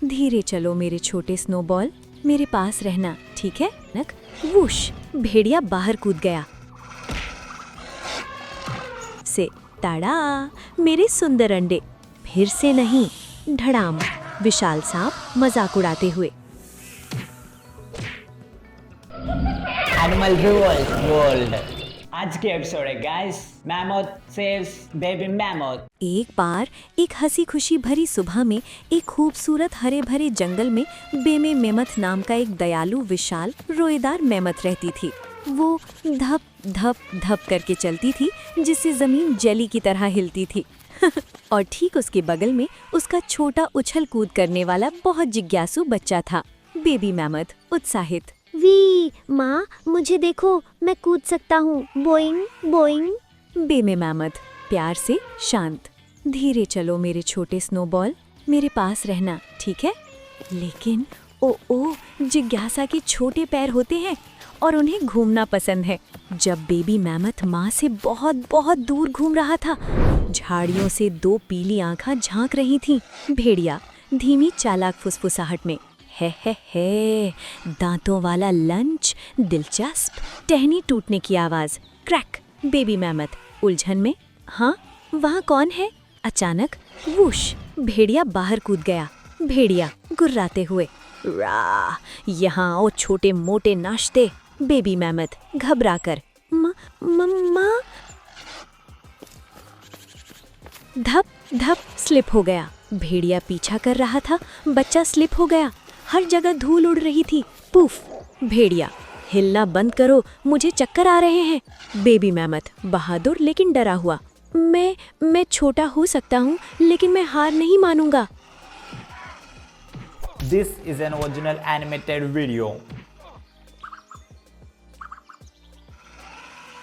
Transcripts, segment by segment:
धीरे चलो मेरे छोटे स्नोबॉल, मेरे पास रहना, ठीक है? नक वुश, भेड़िया बाहर कूद गया। से ताड़ा, मेरे सुंदर अंडे, फिर से नहीं, धड़ाम, विशाल सांप मजाक उड़ाते हुए। एनिमल रिवॉल्ट वर्ल्ड आज के एपिसोड है guys, mammoth saves baby mammoth. एक बार एक हंसी खुशी भरी सुबह में एक खूबसूरत हरे भरे जंगल में बेमे मेमथ नाम का एक दयालु विशाल रोएदार मेमथ रहती थी। वो धप धप धप करके चलती थी जिससे जमीन जेली की तरह हिलती थी। और ठीक उसके बगल में उसका छोटा उछल कूद करने वाला बहुत जिज्ञासु बच्चा था, बेबी मेमथ उत्साहित। वी माँ, मुझे देखो, मैं कूद सकता हूँ, बोइंग बोइंग। बेमे मेमथ प्यार से शांत, धीरे चलो मेरे छोटे स्नोबॉल, मेरे पास रहना, ठीक है? लेकिन ओ जिज्ञासा के छोटे पैर होते हैं और उन्हें घूमना पसंद है। जब बेबी मेमथ माँ से बहुत बहुत दूर घूम रहा था, झाड़ियों से दो पीली आंखें झांक रही थीं। भेड़िया धीमी चालाक फुसफुसाहट में, है, दांतों वाला लंच, दिलचस्प, टहनी टूटने की आवाज, क्रैक। बेबी मेमथ उलझन में, हाँ वहाँ कौन है? अचानक वुश, भेड़िया बाहर कूद गया। भेड़िया गुर्राते हुए, रा, यहाँ आओ छोटे मोटे नाश्ते। बेबी मेमथ घबरा कर, मम्मा। धप धप स्लिप हो गया। भेड़िया पीछा कर रहा था, बच्चा स्लिप हो गया। हर जगह धूल उड़ रही थी। पुफ, भेड़िया हिलना बंद करो, मुझे चक्कर आ रहे हैं। बेबी मेमथ बहादुर लेकिन डरा हुआ, मैं छोटा हो सकता हूँ लेकिन मैं हार नहीं मानूंगा। This is an original animated video.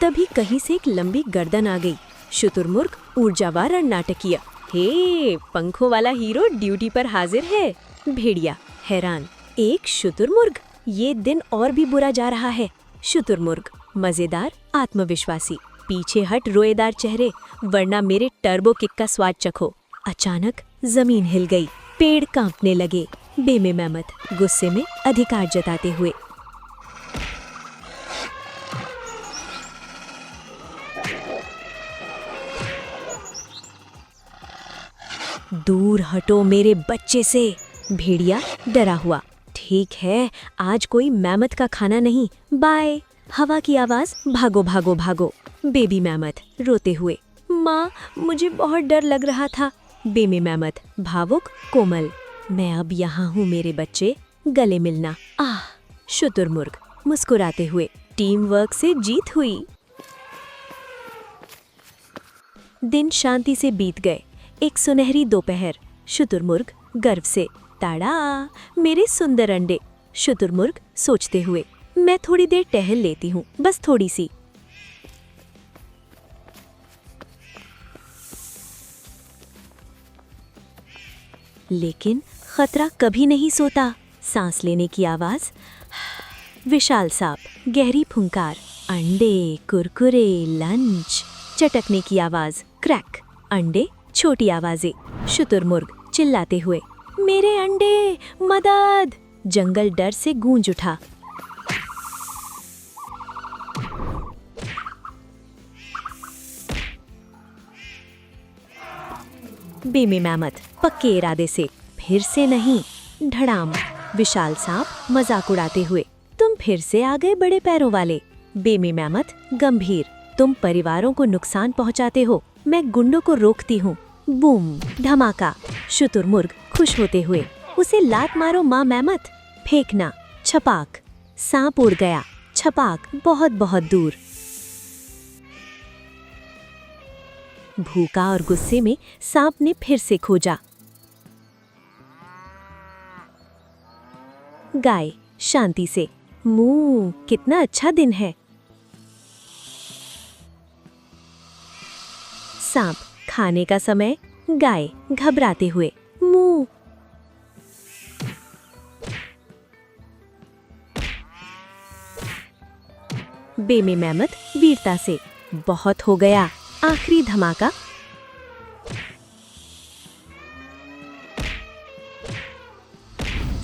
तभी कहीं से एक लंबी गर्दन आ गई। शुतुरमुर्ग ऊर्जावार और नाटकीय, हे पंखों वाला हीरो ड्यूटी पर हाजिर है। भेड़िया हैरान, एक शुतुरमुर्ग, ये दिन और भी बुरा जा रहा है। शुतुरमुर्ग मजेदार आत्मविश्वासी, पीछे हट रोएदार चेहरे, वरना मेरे टर्बो किक का स्वाद चखो। अचानक जमीन हिल गई, पेड़ कांपने लगे। बेमे मेमथ गुस्से में अधिकार जताते हुए, दूर हटो मेरे बच्चे से। भेड़िया डरा हुआ, ठीक है आज कोई मेमथ का खाना नहीं, बाय। हवा की आवाज, भागो भागो भागो। बेबी मेमथ रोते हुए, माँ मुझे बहुत डर लग रहा था। बेबी मेमथ भावुक कोमल, मैं अब यहाँ हूँ मेरे बच्चे, गले मिलना। आह। शुतुरमुर्ग मुस्कुराते हुए, टीम वर्क से जीत हुई। दिन शांति से बीत गए। एक सुनहरी दोपहर। शुतुरमुर्ग गर्व से, ताड़ा, मेरे सुंदर अंडे। शुतुरमुर्ग सोचते हुए, मैं थोड़ी देर टहल लेती हूँ, बस थोड़ी सी। लेकिन खतरा कभी नहीं सोता। सांस लेने की आवाज, विशाल सांप, गहरी फुंकार, अंडे, कुरकुरे, लंच, चटकने की आवाज, क्रैक, अंडे, छोटी आवाजें। शुतुरमुर्ग चिल्लाते हुए, मेरे अंडे, मदद। जंगल डर से गूंज उठा। बेबी मेमथ पक्के इरादे से, फिर से नहीं, धड़ाम, विशाल सांप मजाक उड़ाते हुए, तुम फिर से आ गए बड़े पैरों वाले। बेबी मेमथ गंभीर, तुम परिवारों को नुकसान पहुंचाते हो, मैं गुंडों को रोकती हूँ। बूम, धमाका। शुतुरमुर्ग खुश होते हुए, उसे लात मारो माँ मेमथ। फेंकना, छपाक, सांप उड़ गया, छपाक बहुत बहुत दूर। भूखा और गुस्से में सांप ने फिर से खोजा। गाय शांति से, मुंह, कितना अच्छा दिन है। सांप खाने का समय। गाय घबराते हुए, मुंह। बेबी मेमथ वीरता से, बहुत हो गया, आखिरी धमाका।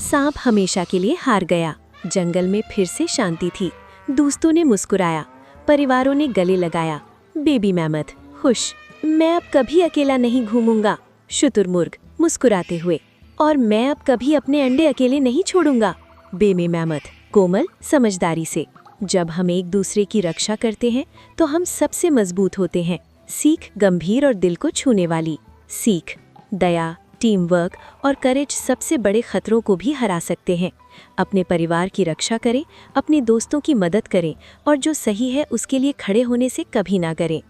सांप हमेशा के लिए हार गया। जंगल में फिर से शांति थी। दोस्तों ने मुस्कुराया, परिवारों ने गले लगाया। बेबी मैमथ खुश। मैं अब कभी अकेला नहीं घूमूंगा। शुतुरमुर्ग मुस्कुराते हुए, और मैं अब कभी अपने अंडे अकेले नहीं छोड़ूंगा। बेबी मैमथ कोमल समझदारी से, जब हम एक दूसरे की रक्षा करते हैं तो हम सबसे मजबूत होते हैं। सीख गंभीर और दिल को छूने वाली सीख। दया, टीम वर्क और करेज सबसे बड़े खतरों को भी हरा सकते हैं। अपने परिवार की रक्षा करें, अपने दोस्तों की मदद करें और जो सही है उसके लिए खड़े होने से कभी ना करें।